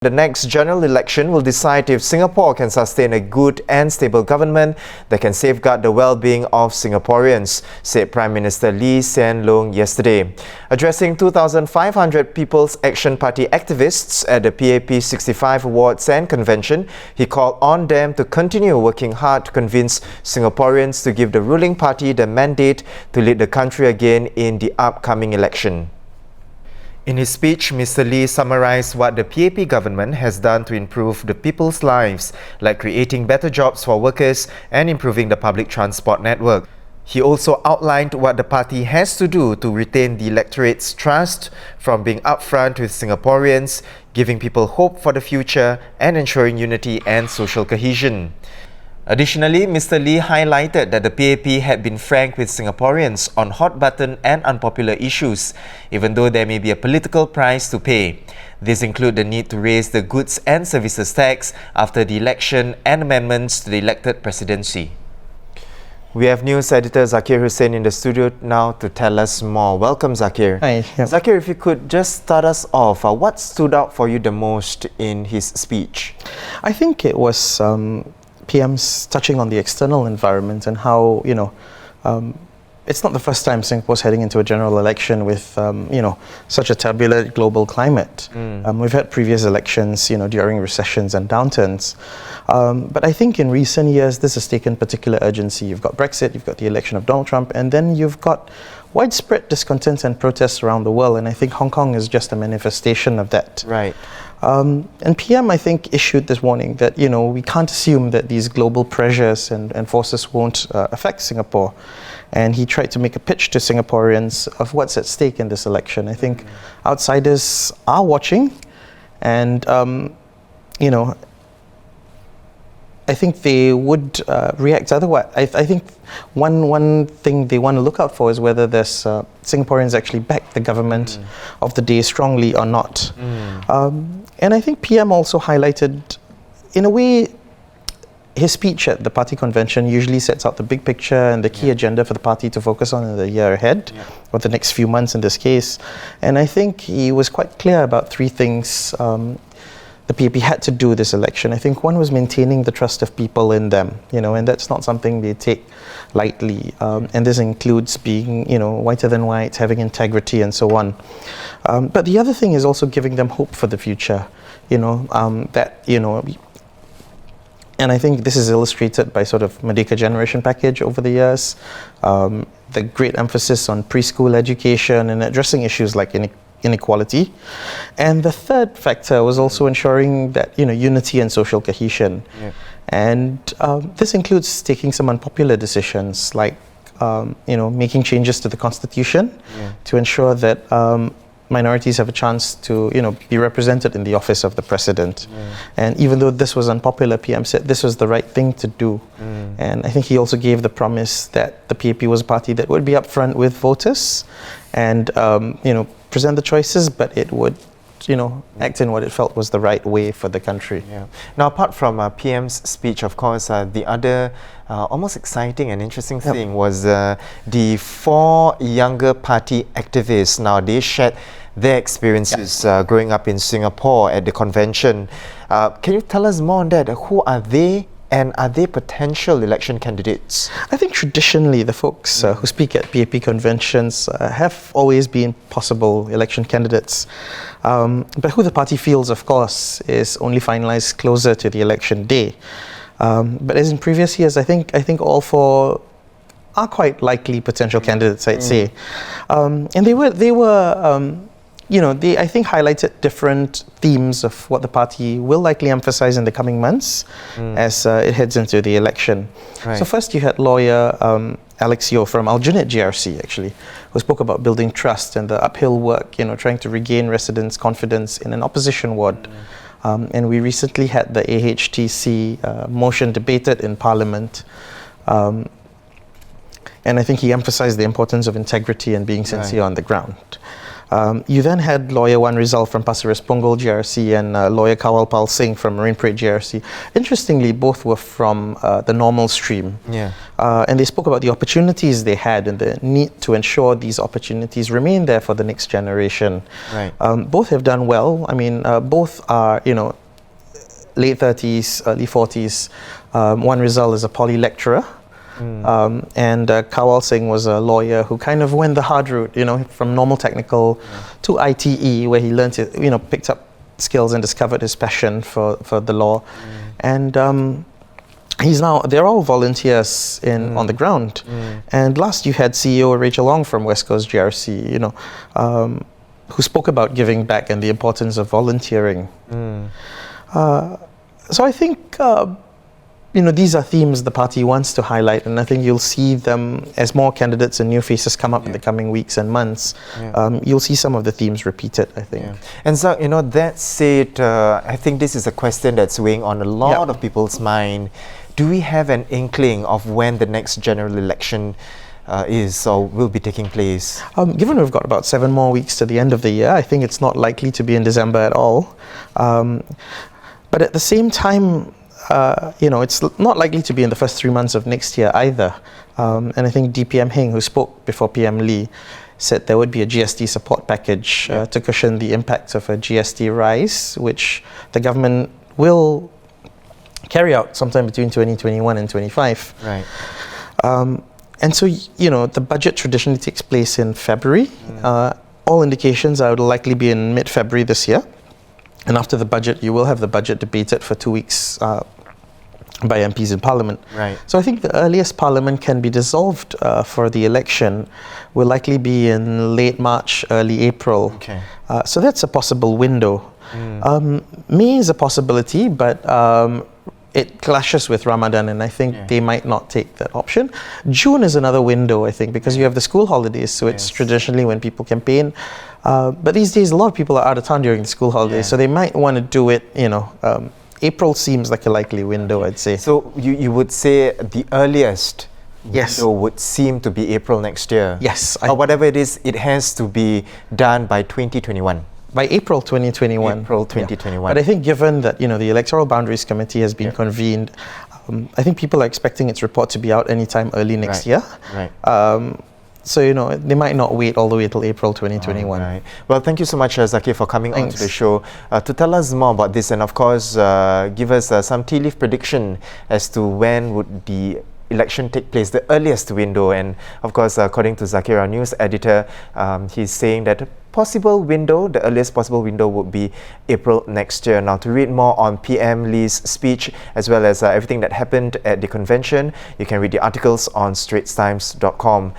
The next general election will decide if Singapore can sustain a good and stable government that can safeguard the well-being of Singaporeans, said Prime Minister Hsien Loong yesterday. Addressing 2,500 People's Action Party activists at the PAP65 Awards and Convention, he called on them to continue working hard to convince Singaporeans to give the ruling party the mandate to lead the country again in the upcoming election. In his speech, Mr. Lee summarized what the PAP government has done to improve the people's lives, like creating better jobs for workers and improving the public transport network. He also outlined what the party has to do to retain the electorate's trust, from being upfront with Singaporeans, giving people hope for the future, and ensuring unity and social cohesion. Additionally, Mr. Lee highlighted that the PAP had been frank with Singaporeans on hot-button and unpopular issues, even though there may be a political price to pay. These include the need to raise the goods and services tax after the election and amendments to the elected presidency. We have news editor Zakir Hussain in the studio now to tell us more. Welcome, Zakir. Hi. Yep. Zakir, if you could just start us off, what stood out for you the most in his speech? I think it was PM's touching on the external environment and how, it's not the first time Singapore's heading into a general election with, such a turbulent global climate. We've had previous elections, during recessions and downturns. But I think in recent years, this has taken particular urgency. You've got Brexit, you've got the election of Donald Trump, and then you've got widespread discontent and protests around the world. And I think Hong Kong is just a manifestation of that. Right. And PM, I think, issued this warning that, we can't assume that these global pressures and forces won't affect Singapore. And he tried to make a pitch to Singaporeans of what's at stake in this election. I think outsiders are watching, and, I think they would react otherwise. I think one thing they want to look out for is whether there's Singaporeans actually back the government of the day strongly or not. And I think PM also highlighted, in a way, his speech at the party convention usually sets out the big picture and the key agenda for the party to focus on in the year ahead, or the next few months in this case. And I think he was quite clear about three things the PAP had to do this election. I think one was maintaining the trust of people in them, and that's not something they take lightly. And this includes being, whiter than white, having integrity and so on. But the other thing is also giving them hope for the future, and I think this is illustrated by sort of Merdeka Generation Package over the years, the great emphasis on preschool education and addressing issues like inequality. And the third factor was also ensuring that, unity and social cohesion. And this includes taking some unpopular decisions like, making changes to the constitution to ensure that minorities have a chance to, be represented in the office of the president. And even though this was unpopular, PM said this was the right thing to do. And I think he also gave the promise that the PAP was a party that would be upfront with voters and, present the choices, but it would, act in what it felt was the right way for the country. Now, apart from PM's speech, of course, the other almost exciting and interesting thing was the four younger party activists. Now, they shared their experiences growing up in Singapore at the convention. Can you tell us more on that? Who are they? And are they potential election candidates? I think traditionally the folks who speak at PAP conventions have always been possible election candidates. But who the party feels, of course, is only finalized closer to the election day. But as in previous years, I think all four are quite likely potential candidates, I'd say. And they were they, I think, highlighted different themes of what the party will likely emphasize in the coming months as it heads into the election. So first you had lawyer Alex Yeo from Aljunied GRC, actually, who spoke about building trust and the uphill work, trying to regain residents' confidence in an opposition ward. And we recently had the AHTC motion debated in Parliament. And I think he emphasized the importance of integrity and being sincere on the ground. You then had lawyer Wan Rizal from Pasir Ris Punggol GRC and lawyer Kawal Pal Singh from Marine Parade GRC. Interestingly, both were from the normal stream. Yeah. And they spoke about the opportunities they had and the need to ensure these opportunities remain there for the next generation. Right. Both have done well. I mean, both are, late 30s, early 40s. Wan Rizal is a poly lecturer. And Kawal Singh was a lawyer who kind of went the hard route, from normal technical to ITE, where he learned it, picked up skills and discovered his passion for the law. And they're all volunteers on the ground. And last you had CEO Rachel Loong from West Coast GRC, who spoke about giving back and the importance of volunteering. So I think these are themes the party wants to highlight, and I think you'll see them as more candidates and new faces come up in the coming weeks and months. You'll see some of the themes repeated, I think. And so, that said, I think this is a question that's weighing on a lot of people's mind. Do we have an inkling of when the next general election is or will be taking place? Given we've got about 7 more weeks to the end of the year, I think it's not likely to be in December at all. But at the same time, it's not likely to be in the first 3 months of next year either. And I think DPM Heng, who spoke before PM Lee, said there would be a GST support package to cushion the impact of a GST rise, which the government will carry out sometime between 2021 and 25. Right. And so, the budget traditionally takes place in February. All indications are it will likely be in mid-February this year. And after the budget, you will have the budget debated for 2 weeks by MPs in Parliament. Right. So I think the earliest Parliament can be dissolved for the election will likely be in late March, early April. Okay. So that's a possible window. May is a possibility, but it clashes with Ramadan, and I think they might not take that option. June is another window, I think, because you have the school holidays, so it's traditionally when people campaign. But these days, a lot of people are out of town during the school holidays, so they might want to do it, April seems like a likely window, I'd say. So you would say the earliest window would seem to be April next year? Yes. Or whatever it is, it has to be done by 2021. By April 2021. April 2021. But I think given that, the Electoral Boundaries Committee has been convened, I think people are expecting its report to be out anytime early next year. Right. So, they might not wait all the way till April 2021. Right. Well, thank you so much, Zakir, for coming on to the show to tell us more about this and, of course, give us some tea leaf prediction as to when would the election take place, the earliest window. And, of course, according to Zakir, our news editor, he's saying that the earliest possible window would be April next year. Now, to read more on PM Lee's speech as well as everything that happened at the convention, you can read the articles on straitstimes.com.